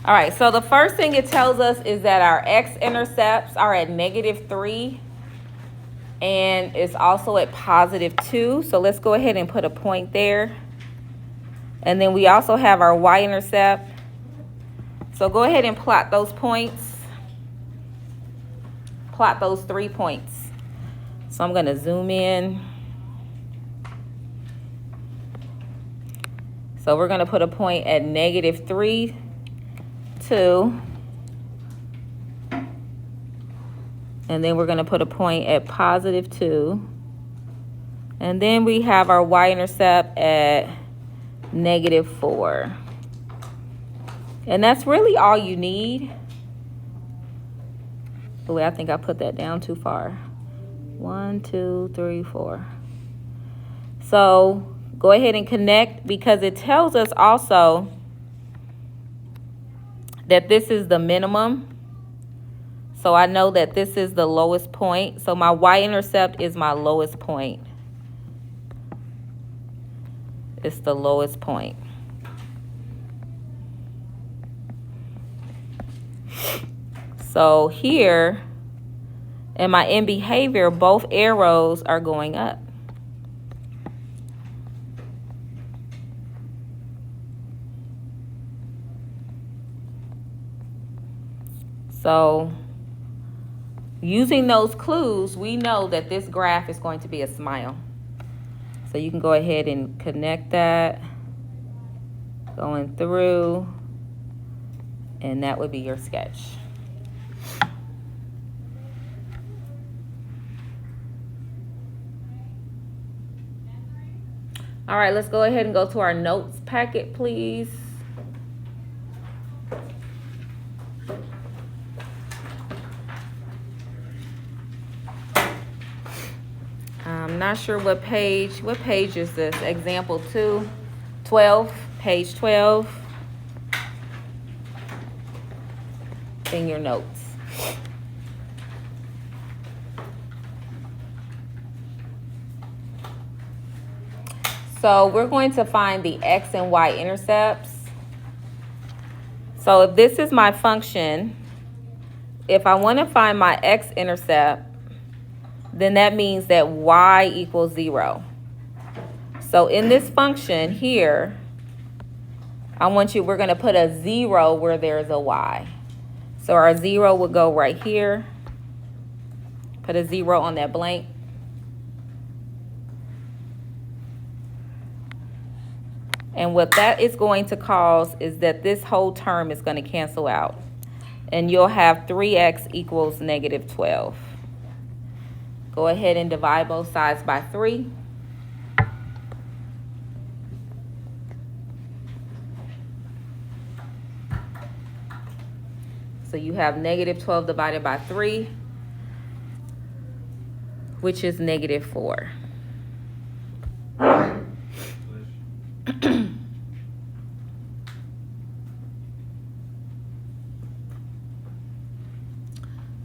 All right, so the first thing it tells us is that our x-intercepts are at -3 and it's also at +2. So let's go ahead and put a point there. And then we also have our y-intercept. So go ahead and plot those points. Plot those 3 points. So I'm going to zoom in. So we're going to put a point at -3, 2. And then we're going to put a point at +2. And then we have our y-intercept at -4. And that's really all you need. Oh, wait, I think I put that down too far. 1, 2, 3, 4. So go ahead and connect, because it tells us also that this is the minimum. So I know that this is the lowest point. So my y-intercept is my lowest point. It's the lowest point. So here in my end behavior, both arrows are going up. So using those clues, we know that this graph is going to be a smile. So you can go ahead and connect that, going through, and that would be your sketch. All right, let's go ahead and go to our notes packet, please. I'm not sure what page is this? Example 2, 12, page 12 in your notes. So we're going to find the x and y intercepts. So if this is my function, if I want to find my x-intercept, then that means that y equals 0. So in this function here, we're going to put a 0 where there's a y. So our 0 would go right here. Put a 0 on that blank. And what that is going to cause is that this whole term is going to cancel out. And you'll have 3x equals -12. Go ahead and divide both sides by 3. So you have -12 divided by 3, which is -4.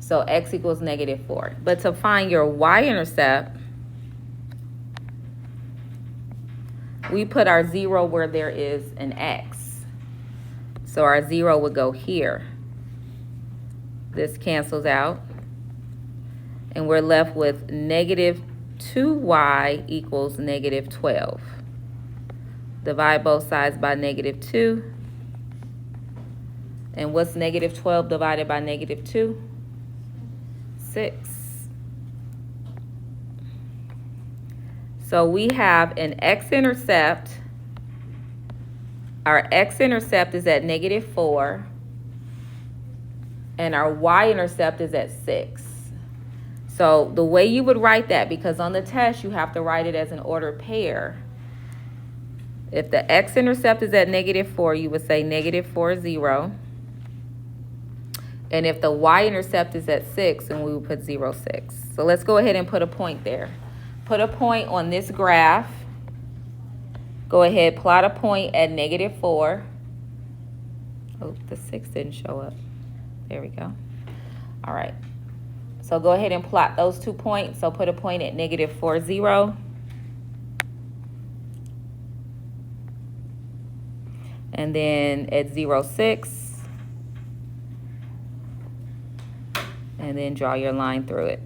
So x equals -4. But to find your y-intercept, we put our 0 where there is an x. So our 0 would go here. This cancels out. And we're left with -2y equals -12. Divide both sides by -2. And what's -12 divided by -2? 6. So we have an x-intercept. Our x-intercept is at -4. And our y-intercept is at 6. So the way you would write that, because on the test you have to write it as an ordered pair. If the x-intercept is at -4, you would say -4, 0. And if the y-intercept is at 6, then we would put 0, 6. So let's go ahead and put a point there. Put a point on this graph. Go ahead, plot a point at -4. Oh, the 6 didn't show up. There we go. All right. So go ahead and plot those 2 points. So put a point at -4, 0. And then at 0, 6. and then draw your line through it.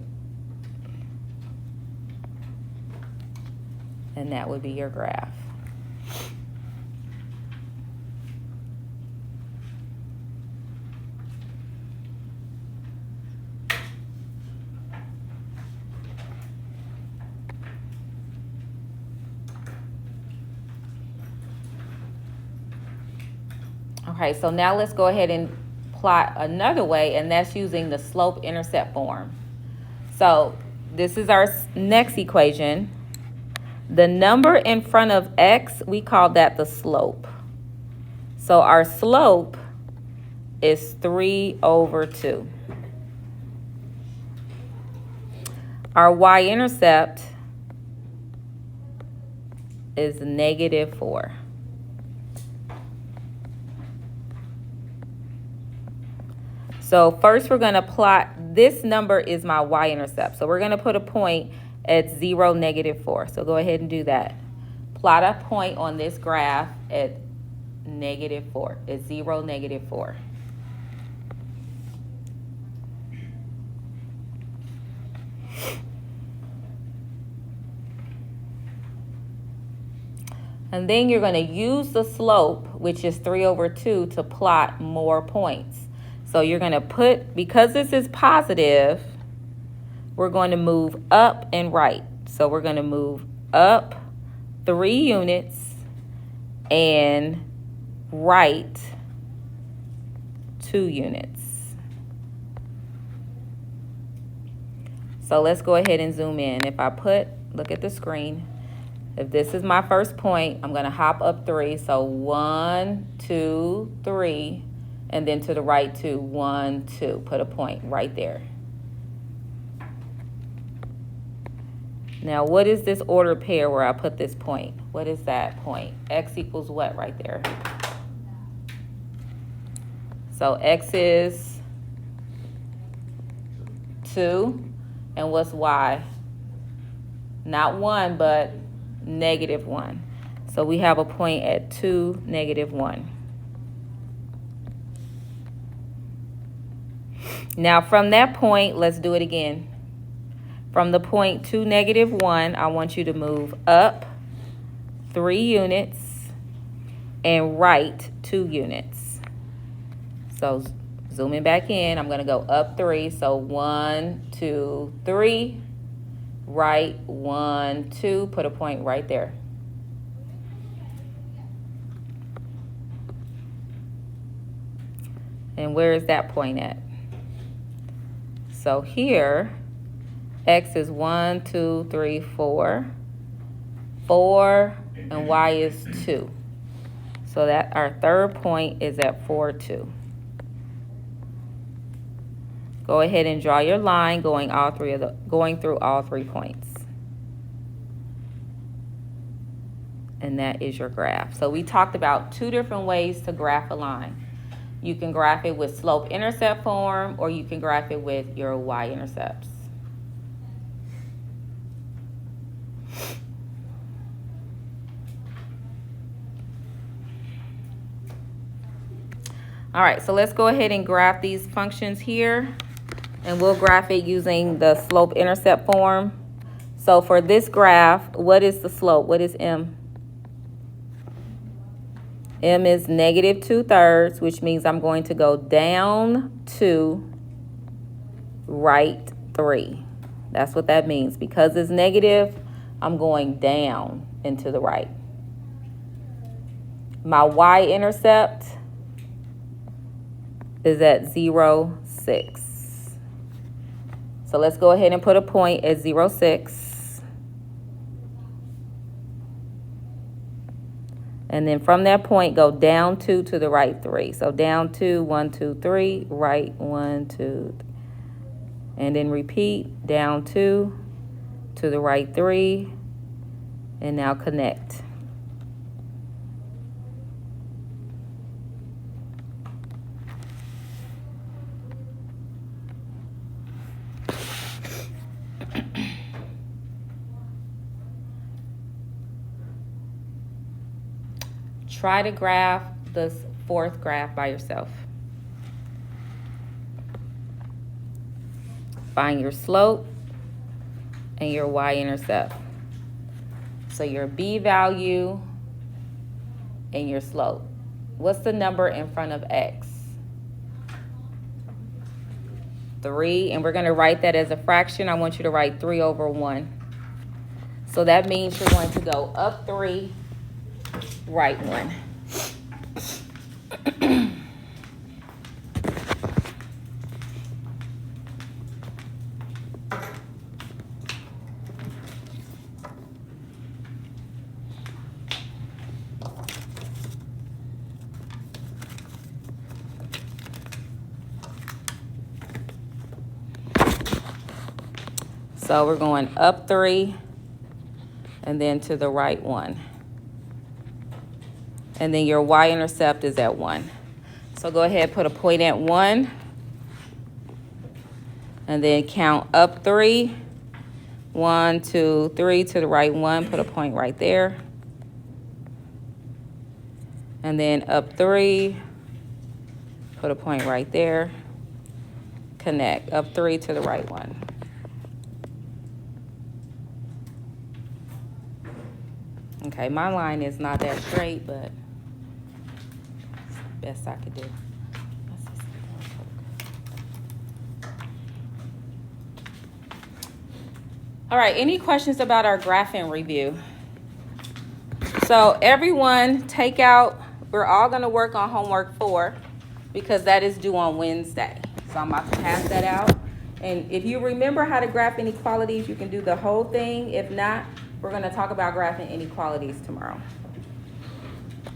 And that would be your graph. Okay, so now let's go ahead and plot another way, and that's using the slope-intercept form. So this is our next equation. The number in front of x, we call that the slope. So our slope is 3/2. Our y-intercept is -4. So first we're going to plot, this number is my y-intercept. So we're going to put a point at 0, -4. So go ahead and do that. Plot a point on this graph at -4. It's 0, -4. And then you're going to use the slope, which is 3/2, to plot more points. So you're going to put, because this is positive, we're going to move up and right. So we're going to move up 3 units and right 2 units. So let's go ahead and zoom in. If I look at the screen. If this is my first point, I'm going to hop up 3. So 1, 2, 3. And then to the right 2, 1, 2. Put a point right there. Now, what is this ordered pair where I put this point? What is that point? X equals what right there? So X is 2. And what's Y? Not 1, but -1. So we have a point at 2, -1. Now from that point, let's do it again. From the point 2, -1, I want you to move up 3 units and right 2 units. So zooming back in, I'm going to go up 3. So 1, 2, 3. Right 1, 2. Put a point right there. And where is that point at? So here, X is 1, 2, 3, 4. 4, and Y is 2. So that our third point is at 4, 2. Go ahead and draw your line going through all 3 points. And that is your graph. So we talked about 2 different ways to graph a line. You can graph it with slope-intercept form, or you can graph it with your y-intercepts. All right, so let's go ahead and graph these functions here. And we'll graph it using the slope-intercept form. So for this graph, what is the slope? What is M? M is -2/3, which means I'm going to go down 2, right 3. That's what that means. Because it's negative, I'm going down and to the right. My y-intercept is at 0, 6. So let's go ahead and put a point at 0, 6. And then from that point, go down 2 to the right 3. So down 2, 1, 2, 3, right 1, 2, and then repeat, down 2 to the right 3, and now connect. Try to graph this fourth graph by yourself. find your slope and your y-intercept. So your b value and your slope. What's the number in front of x? 3, and we're going to write that as a fraction. I want you to write 3 over 1. So that means you're going to go up 3, right 1. So we're going up 3 and then to the right 1. And then your y-intercept is at 1. So go ahead, put a point at 1. And then count up 3. 1, 2, 3 to the right 1. Put a point right there. And then up 3. Put a point right there. Connect. Up 3 to the right 1. Okay, my line is not that straight, but it's the best I could do. All right, any questions about our graphing review? So everyone take out, we're all gonna work on homework 4 because that is due on Wednesday. So I'm about to pass that out. And if you remember how to graph inequalities, you can do the whole thing. If not, we're gonna talk about graphing inequalities tomorrow.